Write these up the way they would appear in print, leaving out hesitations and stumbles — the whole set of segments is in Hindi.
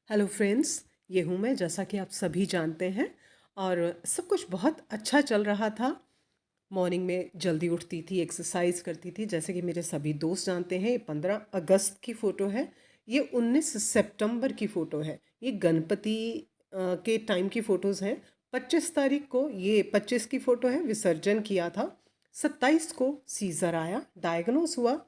हेलो फ्रेंड्स, ये हूँ मैं जैसा कि आप सभी जानते हैं। और सब कुछ बहुत अच्छा चल रहा था। मॉर्निंग में जल्दी उठती थी, एक्सरसाइज करती थी। जैसे कि मेरे सभी दोस्त जानते हैं, ये 15 अगस्त की फ़ोटो है। ये 19 सितंबर की फ़ोटो है। ये गणपति के टाइम की फ़ोटोज़ हैं। 25 तारीख को ये 25 की फ़ोटो है, विसर्जन किया था। 27 को सीज़र आया, डायग्नोस हुआ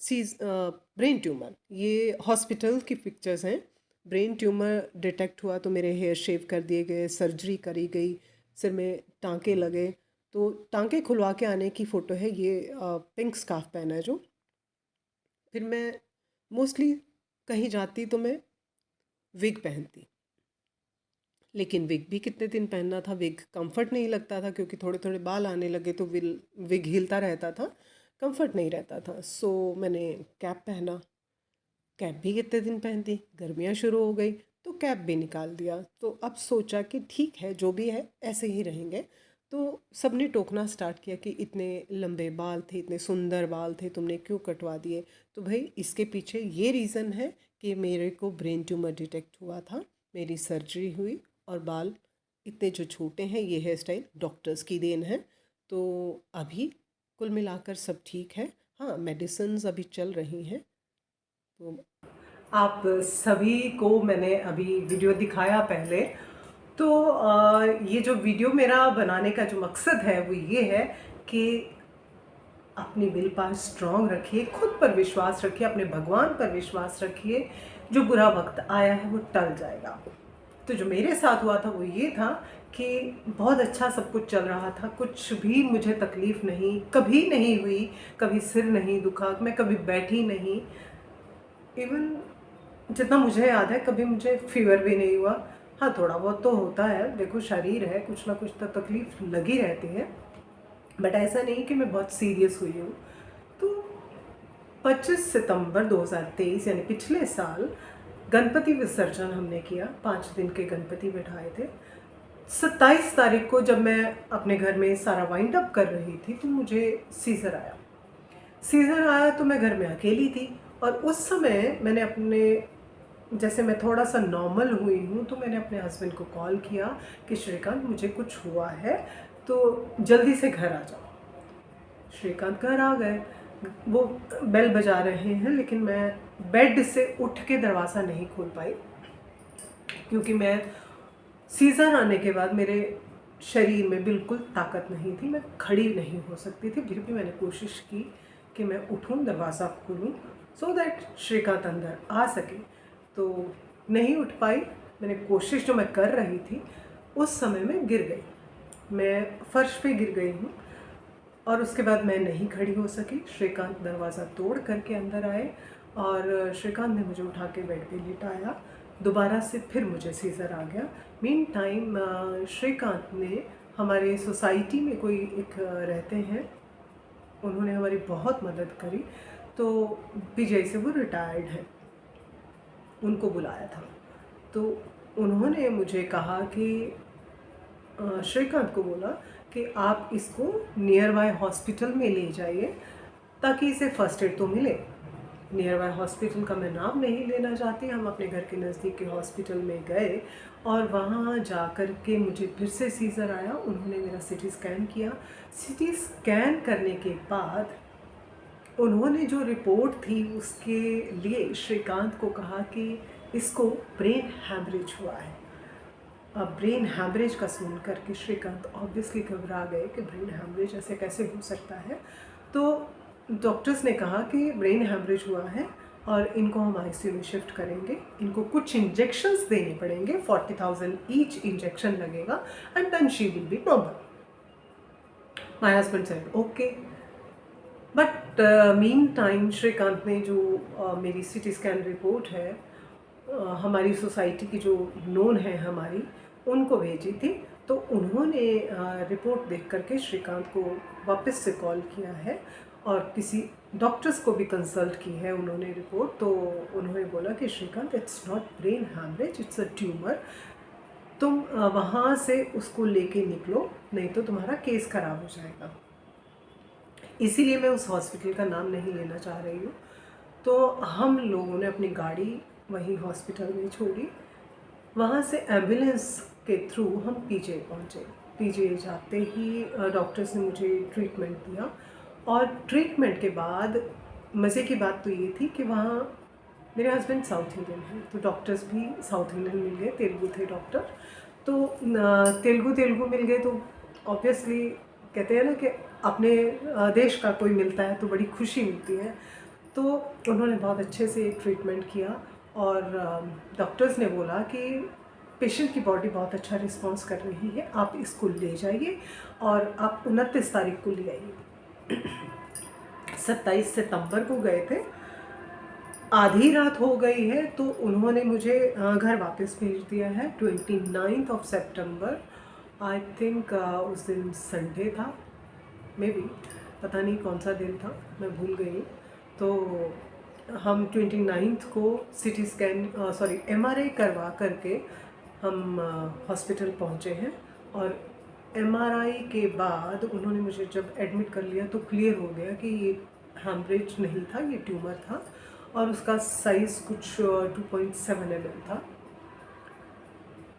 ब्रेन ट्यूमर। ये हॉस्पिटल की पिक्चर्स हैं। ब्रेन ट्यूमर डिटेक्ट हुआ तो मेरे हेयर शेव कर दिए गए, सर्जरी करी गई, सिर में टांके लगे। तो टांके खुलवा के आने की फ़ोटो है ये। पिंक स्कार्फ पहना है जो। फिर मैं मोस्टली कहीं जाती तो मैं विग पहनती, लेकिन विग भी कितने दिन पहनना था। विग कंफर्ट नहीं लगता था क्योंकि थोड़े थोड़े बाल आने लगे तो विग हिलता रहता था, कंफर्ट नहीं रहता था। सो मैंने कैप पहना। कैप भी कितने दिन पहनती, गर्मियाँ शुरू हो गई तो कैप भी निकाल दिया। तो अब सोचा कि ठीक है, जो भी है ऐसे ही रहेंगे। तो सबने टोकना स्टार्ट किया कि इतने लंबे बाल थे, इतने सुंदर बाल थे, तुमने क्यों कटवा दिए। तो भाई इसके पीछे ये रीज़न है कि मेरे को ब्रेन ट्यूमर डिटेक्ट हुआ था, मेरी सर्जरी हुई और बाल इतने जो छोटे हैं, ये हेयर स्टाइल डॉक्टर्स की देन है। तो अभी कुल मिलाकर सब ठीक है। हाँ, मेडिसिन्स अभी चल रही हैं। तो आप सभी को मैंने अभी वीडियो दिखाया पहले। तो ये जो वीडियो मेरा बनाने का जो मकसद है वो ये है कि अपनी विल पावर स्ट्रांग रखिए, खुद पर विश्वास रखिए, अपने भगवान पर विश्वास रखिए। जो बुरा वक्त आया है वो टल जाएगा। तो जो मेरे साथ हुआ था वो ये था कि बहुत अच्छा सब कुछ चल रहा था, कुछ भी मुझे तकलीफ़ नहीं, कभी नहीं हुई। कभी सिर नहीं दुखा, मैं कभी बैठी नहीं। इवन जितना मुझे याद है कभी मुझे फीवर भी नहीं हुआ। हाँ, थोड़ा बहुत तो होता है, देखो शरीर है, कुछ ना कुछ तो तकलीफ लगी रहती है। बट ऐसा नहीं कि मैं बहुत सीरियस हुई हूँ। तो 25 सितंबर 2023 यानी पिछले साल गणपति विसर्जन हमने किया। 5 दिन के गणपति बिठाए थे। 27 तारीख को जब मैं अपने घर में सारा वाइंड अप कर रही थी तो मुझे सीज़र आया। सीज़र आया तो मैं घर में अकेली थी। और उस समय मैंने अपने, जैसे मैं थोड़ा सा नॉर्मल हुई हूँ तो मैंने अपने हस्बैंड को कॉल किया कि श्रीकांत मुझे कुछ हुआ है तो जल्दी से घर आ जाओ। श्रीकांत घर आ गए। वो बेल बजा रहे हैं लेकिन मैं बेड से उठ के दरवाज़ा नहीं खोल पाई क्योंकि मैं सीज़र आने के बाद मेरे शरीर में बिल्कुल ताकत नहीं थी, मैं खड़ी नहीं हो सकती थी। फिर भी मैंने कोशिश की कि मैं उठूं, दरवाज़ा खोलूं सो दैट श्रीकांत अंदर आ सके। तो नहीं उठ पाई। मैंने कोशिश जो मैं कर रही थी उस समय में गिर गई, मैं फर्श पे गिर गई हूँ। और उसके बाद मैं नहीं खड़ी हो सकी। श्रीकांत दरवाज़ा तोड़ करके अंदर आए और श्रीकांत ने मुझे उठा के बेड पे लिटाया। दोबारा से फिर मुझे सीज़र आ गया। मीन टाइम श्रीकांत ने, हमारे सोसाइटी में कोई एक रहते हैं, उन्होंने हमारी बहुत मदद करी। तो पीजीआई से वो रिटायर्ड हैं, उनको बुलाया था। तो उन्होंने मुझे कहा कि श्रीकांत को बोला कि आप इसको नियर बाय हॉस्पिटल में ले जाइए ताकि इसे फर्स्ट एड तो मिले। नियर बाय हॉस्पिटल का मैं नाम नहीं लेना चाहती। हम अपने घर के नज़दीक के हॉस्पिटल में गए और वहाँ जा कर के मुझे फिर से सीज़र आया। उन्होंने मेरा सीटी स्कैन किया। सीटी स्कैन करने के बाद उन्होंने जो रिपोर्ट थी उसके लिए श्रीकांत को कहा कि इसको ब्रेन हैमरेज हुआ है। अब ब्रेन हैमरेज का सुन करके श्रीकांत ऑब्वियसली घबरा गए कि ब्रेन हैमरेज ऐसे कैसे हो सकता है। तो डॉक्टर्स ने कहा कि ब्रेन हैमरेज हुआ है और इनको हम आईसीयू में शिफ्ट करेंगे, इनको कुछ इंजेक्शंस देने पड़ेंगे, 40,000 ईच इंजेक्शन लगेगा and then she will be normal. My husband said okay. But meantime Srikanth ने जो मेरी सीटी स्कैन रिपोर्ट है हमारी सोसाइटी की जो नोन है हमारी, उनको भेजी थी। तो उन्होंने रिपोर्ट देख करके श्रीकांत को वापस से कॉल किया है और किसी डॉक्टर्स को भी कंसल्ट की है उन्होंने रिपोर्ट। तो उन्होंने बोला कि Srikanth it's not brain haemorrhage, it's a tumour. तुम वहाँ से उसको लेके निकलो, नहीं तो तुम्हारा केस ख़राब हो जाएगा। इसीलिए मैं उस हॉस्पिटल का नाम नहीं लेना चाह रही हूँ। तो हम लोगों ने अपनी गाड़ी वहीं हॉस्पिटल में छोड़ी। वहाँ से एम्बुलेंस के थ्रू हम पीजे पहुँचे। पीजे जाते ही डॉक्टर्स ने मुझे ट्रीटमेंट दिया, और ट्रीटमेंट के बाद मज़े की बात तो ये थी कि वहाँ मेरे हस्बैंड साउथ इंडियन हैं, तो डॉक्टर्स भी साउथ इंडियन मिल गए, तेलुगु थे डॉक्टर। तो तेलुगु मिल गए, तो ऑब्वियसली कहते हैं ना कि अपने देश का कोई मिलता है तो बड़ी खुशी मिलती है। तो उन्होंने बहुत अच्छे से ट्रीटमेंट किया, और डॉक्टर्स ने बोला कि पेशेंट की बॉडी बहुत अच्छा रिस्पॉन्स कर रही है, आप इसको ले जाइए और आप 29 तारीख को ले आइए। 27 सितंबर को गए थे, आधी रात हो गई है, तो उन्होंने मुझे घर वापस भेज दिया है। 29 ऑफ सितंबर, आई थिंक उस दिन संडे था, मे बी, पता नहीं कौन सा दिन था, मैं भूल गई। तो हम 29 को सिटी स्कैन सॉरी एमआरआई करवा करके हम हॉस्पिटल पहुँचे हैं। और एमआरआई के बाद उन्होंने मुझे जब एडमिट कर लिया तो क्लियर हो गया कि ये हेमरेज नहीं था, ये ट्यूमर था, और उसका साइज़ कुछ 2.7 mm था।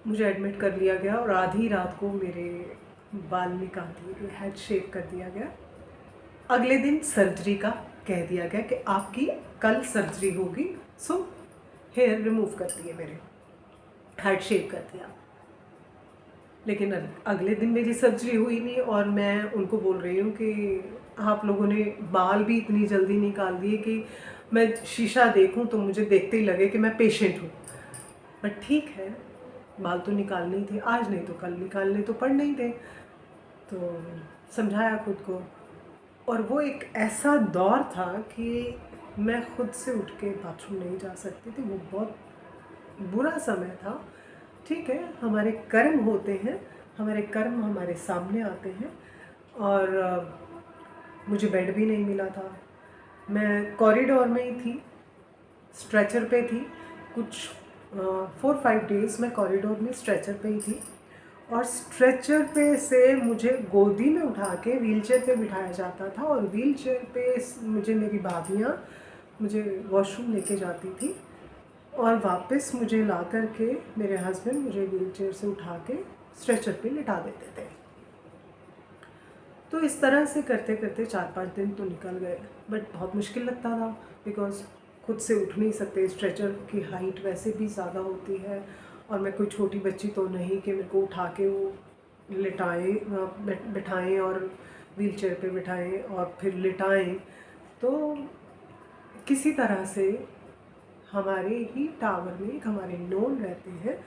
मुझे एडमिट कर लिया गया और आधी रात को मेरे बाल निकाल दिए गए, हेड शेव कर दिया गया। अगले दिन सर्जरी का कह दिया गया कि आपकी कल सर्जरी होगी, सो हेयर रिमूव कर दिए मेरे, हेड शेव कर दिया। लेकिन अगले दिन मेरी सर्जरी हुई नहीं, और मैं उनको बोल रही हूँ कि आप लोगों ने बाल भी इतनी जल्दी निकाल दिए कि मैं शीशा देखूँ तो मुझे देखते ही लगे कि मैं पेशेंट हूँ। बट ठीक है, बाल तो निकालने ही थे, आज नहीं तो कल निकालने तो पड़ने ही थे। तो समझाया खुद को, और वो एक ऐसा दौर था कि मैं खुद से उठ के बाथरूम नहीं जा सकती थी, वो बहुत बुरा समय था। ठीक है, हमारे कर्म होते हैं, हमारे कर्म हमारे सामने आते हैं, और मुझे बेड भी नहीं मिला था। मैं कॉरिडोर में ही थी, स्ट्रेचर पे थी, कुछ 4-5 डेज़ मैं कॉरिडोर में स्ट्रेचर पे ही थी, और स्ट्रेचर पे से मुझे गोदी में उठा के व्हीलचेयर पे बिठाया जाता था, और व्हीलचेयर पे मुझे मेरी भाभियाँ मुझे वॉशरूम लेके जाती थी, और वापस मुझे ला कर के मेरे हस्बैंड मुझे व्हीलचेयर से उठा के स्ट्रेचर पे लिटा देते थे। तो इस तरह से करते करते 4-5 दिन तो निकल गए, बट बहुत मुश्किल लगता था, बिकॉज़ खुद से उठ नहीं सकते, स्ट्रेचर की हाइट वैसे भी ज़्यादा होती है, और मैं कोई छोटी बच्ची तो नहीं कि मेरे को उठा के वो लिटाएँ, बिठाएँ और व्हीलचेयर पे बिठाएँ और फिर लिटाएँ। तो किसी तरह से हमारे ही टावर में एक हमारे नोन रहते हैं,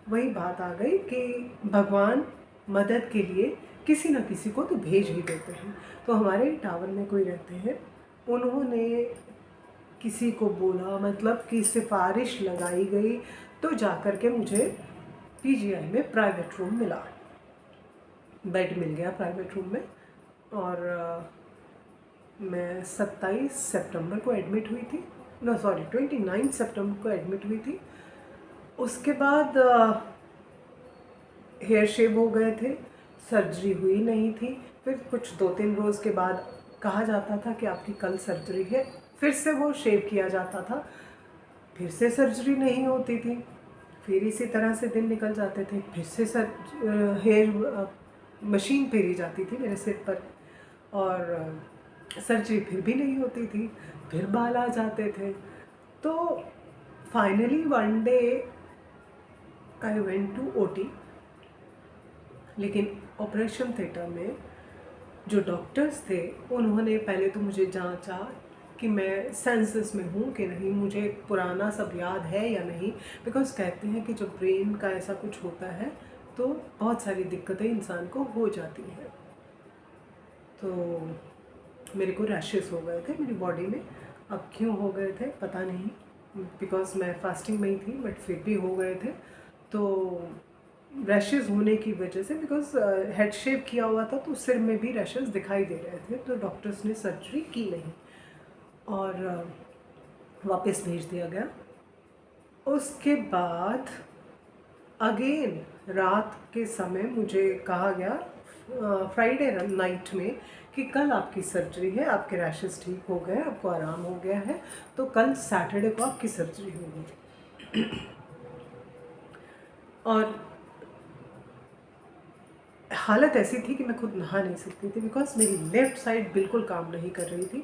वही बात आ गई कि भगवान मदद के लिए किसी न किसी को तो भेज ही देते हैं। तो हमारे टावर में कोई रहते हैं, उन्होंने किसी को बोला, मतलब कि सिफारिश लगाई गई, तो जाकर के मुझे पीजीआई में प्राइवेट रूम मिला, बेड मिल गया प्राइवेट रूम में। और मैं 27 सितंबर को एडमिट हुई थी, 29 सितंबर को एडमिट हुई थी। उसके बाद हेयर शेव हो गए थे, सर्जरी हुई नहीं थी। फिर कुछ 2-3 रोज़ के बाद कहा जाता था कि आपकी कल सर्जरी है, फिर से वो शेव किया जाता था, फिर से सर्जरी नहीं होती थी, फिर इसी तरह से दिन निकल जाते थे, फिर से हेयर मशीन फेरी जाती थी मेरे सिर पर, और सर्जरी फिर भी नहीं होती थी, फिर बाल आ जाते थे। तो finally one day I went to OT, लेकिन ऑपरेशन थिएटर में जो डॉक्टर्स थे उन्होंने पहले तो मुझे जांचा कि मैं सेंसेस में हूँ कि नहीं, मुझे पुराना सब याद है या नहीं, बिकॉज कहते हैं कि जब ब्रेन का ऐसा कुछ होता है तो बहुत सारी दिक्कतें इंसान को हो जाती हैं। तो मेरे को रैशेस हो गए थे मेरी बॉडी में, अब क्यों हो गए थे पता नहीं, बिकॉज मैं फास्टिंग में ही थी, बट फिर भी हो गए थे। तो रैशेस होने की वजह से, बिकॉज हेड शेव किया हुआ था तो सिर में भी रैशेस दिखाई दे रहे थे, तो डॉक्टर्स ने सर्जरी की नहीं और वापस भेज दिया गया। उसके बाद अगेन रात के समय मुझे कहा गया फ्राइडे नाइट में कि कल आपकी सर्जरी है, आपके रैशेस ठीक हो गए, आपको आराम हो गया है, तो कल सैटरडे को आपकी सर्जरी होगी। और हालत ऐसी थी कि मैं खुद नहा नहीं सकती थी, बिकॉज मेरी लेफ़्ट साइड बिल्कुल काम नहीं कर रही थी।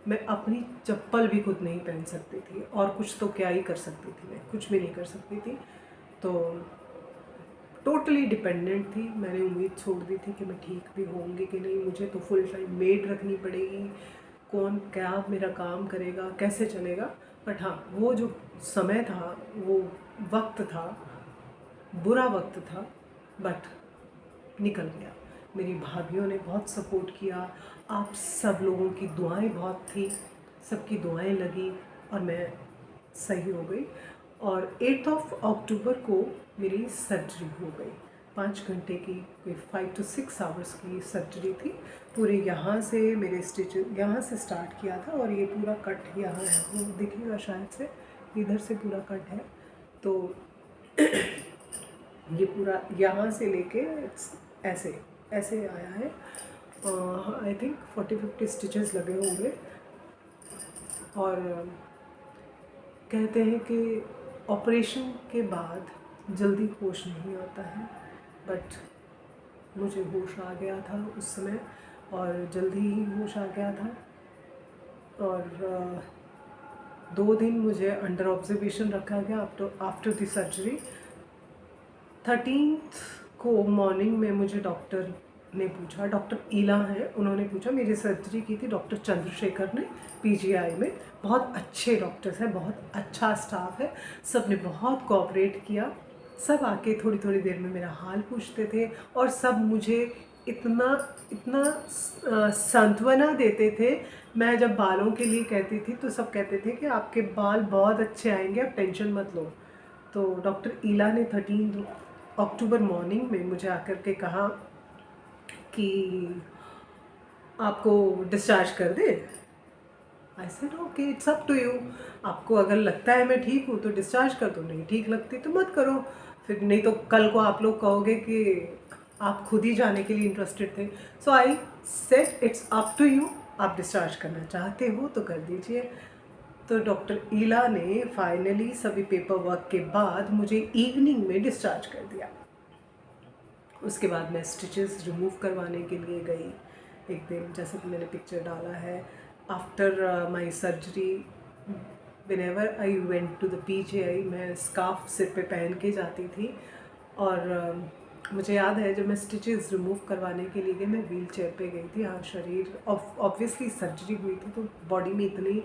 मैं अपनी चप्पल भी खुद नहीं पहन सकती थी, और कुछ तो क्या ही कर सकती थी, मैं कुछ भी नहीं कर सकती थी। तो टोटली डिपेंडेंट थी। मैंने उम्मीद छोड़ दी थी कि मैं ठीक भी होंगी कि नहीं, मुझे तो फुल टाइम मेड रखनी पड़ेगी, कौन क्या मेरा काम करेगा, कैसे चलेगा। बट हाँ, वो जो समय था, वो वक्त था, बुरा वक्त था, बट निकल गया। मेरी भाभीयों ने बहुत सपोर्ट किया, आप सब लोगों की दुआएं बहुत थी, सबकी दुआएं लगी, और मैं सही हो गई। और 8 अक्टूबर को मेरी सर्जरी हो गई। 5 घंटे की, कोई 5 to 6 आवर्स की सर्जरी थी। पूरे यहाँ से मेरे स्टिच यहाँ से स्टार्ट किया था, और ये पूरा कट यहाँ है, वो दिखेगा शायद से, इधर से पूरा कट है। तो ये पूरा यहाँ से लेके ऐसे ऐसे आया है। आई थिंक 40-50 स्टिचेस लगे होंगे। और कहते हैं कि ऑपरेशन के बाद जल्दी होश नहीं आता है, बट मुझे होश आ गया था उस समय, और जल्दी ही होश आ गया था। और 2 दिन मुझे अंडर ऑब्जर्वेशन रखा गया आफ्टर द सर्जरी। 13th को मॉर्निंग में मुझे डॉक्टर ने पूछा, डॉक्टर ईला हैं, उन्होंने पूछा, मेरी सर्जरी की थी डॉक्टर चंद्रशेखर ने पीजीआई में। बहुत अच्छे डॉक्टर्स हैं, बहुत अच्छा स्टाफ है, सब ने बहुत कोऑपरेट किया। सब आके थोड़ी थोड़ी देर में मेरा हाल पूछते थे, और सब मुझे इतना इतना सांत्वना देते थे। मैं जब बालों के लिए कहती थी तो सब कहते थे कि आपके बाल बहुत अच्छे आएंगे, आप टेंशन मत लो। तो डॉक्टर ईला ने 13 अक्टूबर मॉर्निंग में मुझे आकर के कहा कि आपको डिस्चार्ज कर दे। I said okay, it's up to you. आपको अगर लगता है मैं ठीक हूँ तो डिस्चार्ज कर दो, नहीं ठीक लगती तो मत करो। फिर नहीं तो कल को आप लोग कहोगे कि आप खुद ही जाने के लिए इंटरेस्टेड थे। So I said it's up to you, आप डिस्चार्ज करना चाहते हो तो कर दीजिए। तो डॉक्टर ईला ने फाइनली सभी पेपर वर्क के बाद मुझे इवनिंग में डिस्चार्ज कर दिया। उसके बाद मैं स्टिचेस रिमूव करवाने के लिए गई एक दिन, जैसे कि मैंने पिक्चर डाला है। After my surgery, whenever I went to the PGI, मैं स्कार्फ सिर पे पहन के जाती थी। और मुझे याद है जब मैं स्टिचेस रिमूव करवाने के लिए गई, मैं व्हील चेयर पर गई थी। हाँ, शरीर ऑब्वियसली सर्जरी हुई थी तो बॉडी में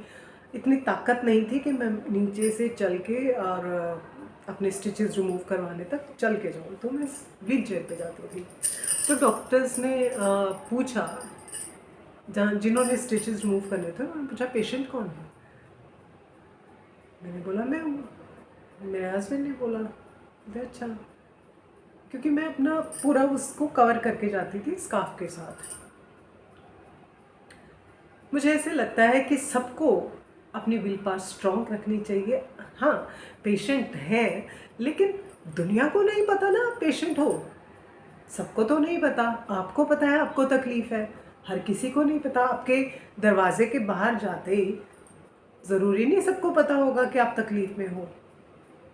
इतनी ताकत नहीं थी कि मैं नीचे से चल के और अपने स्टिचेस रिमूव करवाने तक चल के जाऊँ, तो मैं व्हील चेयर पे जाती थी। तो डॉक्टर्स ने पूछा, जहाँ जिन्होंने स्टिचेस रिमूव करने थे, उन्होंने पूछा पेशेंट कौन है। मैंने बोला मैं हूँ। मेरे हस्बैंड ने बोला अच्छा, क्योंकि मैं अपना पूरा उसको कवर करके जाती थी स्कार्फ के साथ। मुझे ऐसे लगता है कि सबको अपनी विल पावर स्ट्रॉन्ग रखनी चाहिए। हाँ, पेशेंट है, लेकिन दुनिया को नहीं पता ना आप पेशेंट हो। सबको तो नहीं पता, आपको पता है आपको तकलीफ़ है, हर किसी को नहीं पता। आपके दरवाजे के बाहर जाते ही ज़रूरी नहीं सबको पता होगा कि आप तकलीफ़ में हो।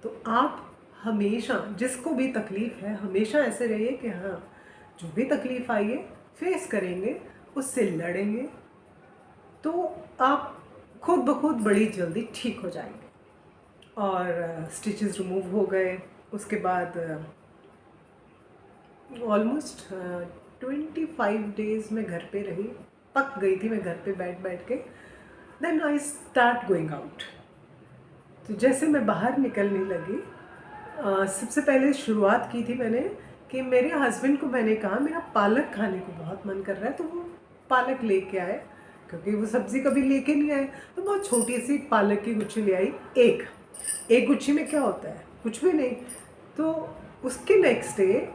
तो आप हमेशा, जिसको भी तकलीफ़ है, हमेशा ऐसे रहिए कि हाँ, जो भी तकलीफ़ आई है फेस करेंगे, उससे लड़ेंगे, तो आप खुद ब खुद बड़ी जल्दी ठीक हो जाएंगे। और स्टिचेस रिमूव हो गए। उसके बाद ऑलमोस्ट 25 डेज़ मैं घर पे रही, पक गई थी मैं घर पे बैठ बैठ के। Then I start going out. तो जैसे मैं बाहर निकलने लगी, सबसे पहले शुरुआत की थी मैंने कि मेरे हस्बैंड को मैंने कहा मेरा पालक खाने को बहुत मन कर रहा है, तो वो पालक लेके आए, क्योंकि वो सब्ज़ी कभी लेके नहीं आए। तो बहुत छोटी सी पालक की गुच्छी ले आई, एक गुच्छी में क्या होता है, कुछ भी नहीं। तो उसके नेक्स्ट डे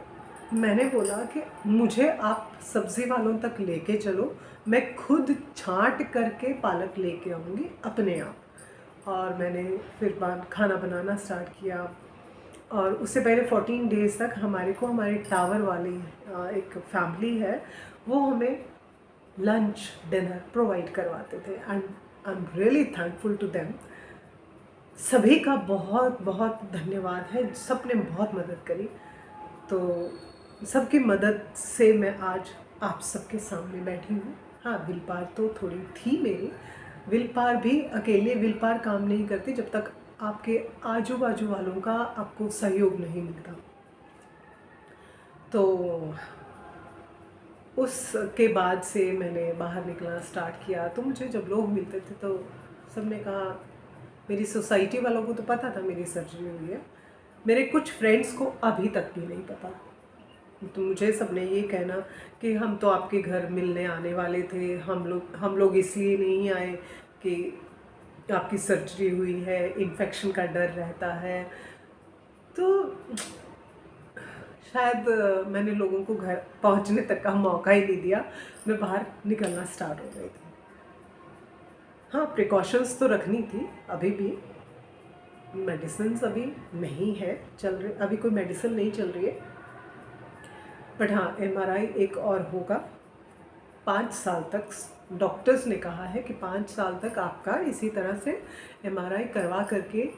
मैंने बोला कि मुझे आप सब्ज़ी वालों तक लेके चलो, मैं खुद छांट करके पालक लेके आऊँगी अपने आप। और मैंने फिर खाना बनाना स्टार्ट किया। और उससे पहले 14 डेज़ तक हमारे टावर वाली एक फैमिली है, वो हमें लंच डिनर प्रोवाइड करवाते थे, and I am really thankful to them. सभी का बहुत बहुत धन्यवाद है, सबने बहुत मदद करी। तो सबकी मदद से मैं आज आप सबके सामने बैठी हूँ। हाँ, विल पावर तो थोड़ी थी मेरी। विल पावर भी, अकेले विल पावर काम नहीं करती जब तक आपके आजू बाजू वालों का आपको सहयोग नहीं मिलता। तो उसके बाद से मैंने बाहर निकलना स्टार्ट किया। तो मुझे जब लोग मिलते थे तो सब ने कहा, मेरी सोसाइटी वालों को तो पता था मेरी सर्जरी हुई है, मेरे कुछ फ्रेंड्स को अभी तक भी नहीं पता। तो मुझे सबने ये कहना कि हम तो आपके घर मिलने आने वाले थे, हम लोग इसलिए नहीं आए कि आपकी सर्जरी हुई है, इन्फेक्शन का डर रहता है। तो शायद मैंने लोगों को घर पहुंचने तक का मौका ही नहीं दिया, मैं बाहर निकलना स्टार्ट हो गई थी। हाँ, प्रिकॉशंस तो रखनी थी। अभी भी मेडिसिन अभी नहीं है चल रही, अभी कोई मेडिसिन नहीं चल रही है। बट हाँ, एमआरआई एक और होगा 5 साल तक। डॉक्टर्स ने कहा है कि 5 साल तक आपका इसी तरह से एमआरआई करवा करके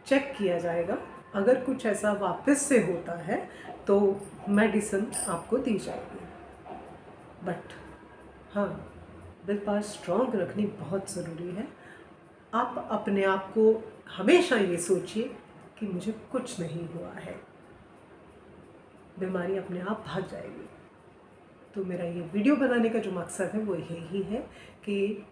चेक किया जाएगा। अगर कुछ ऐसा वापस से होता है तो मेडिसिन आपको दी जाएगी। बट हाँ, विल पावर स्ट्रॉन्ग रखनी बहुत ज़रूरी है। आप अपने आप को हमेशा ये सोचिए कि मुझे कुछ नहीं हुआ है, बीमारी अपने आप भाग जाएगी। तो मेरा ये वीडियो बनाने का जो मकसद है वो यही है कि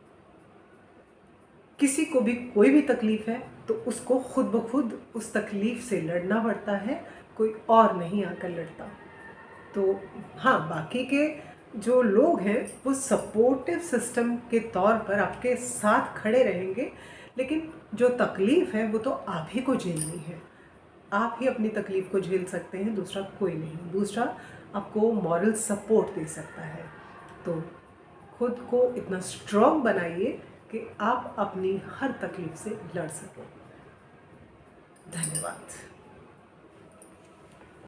किसी को भी कोई भी तकलीफ़ है तो उसको खुद ब खुद उस तकलीफ़ से लड़ना पड़ता है, कोई और नहीं आकर लड़ता। तो हाँ, बाकी के जो लोग हैं वो सपोर्टिव सिस्टम के तौर पर आपके साथ खड़े रहेंगे, लेकिन जो तकलीफ़ है वो तो आप ही को झेलनी है। आप ही अपनी तकलीफ़ को झेल सकते हैं, दूसरा कोई नहीं। दूसरा आपको मॉरल सपोर्ट दे सकता है। तो खुद को इतना स्ट्रॉन्ग बनाइए कि आप अपनी हर तकलीफ़ से लड़ सकें। धन्यवाद।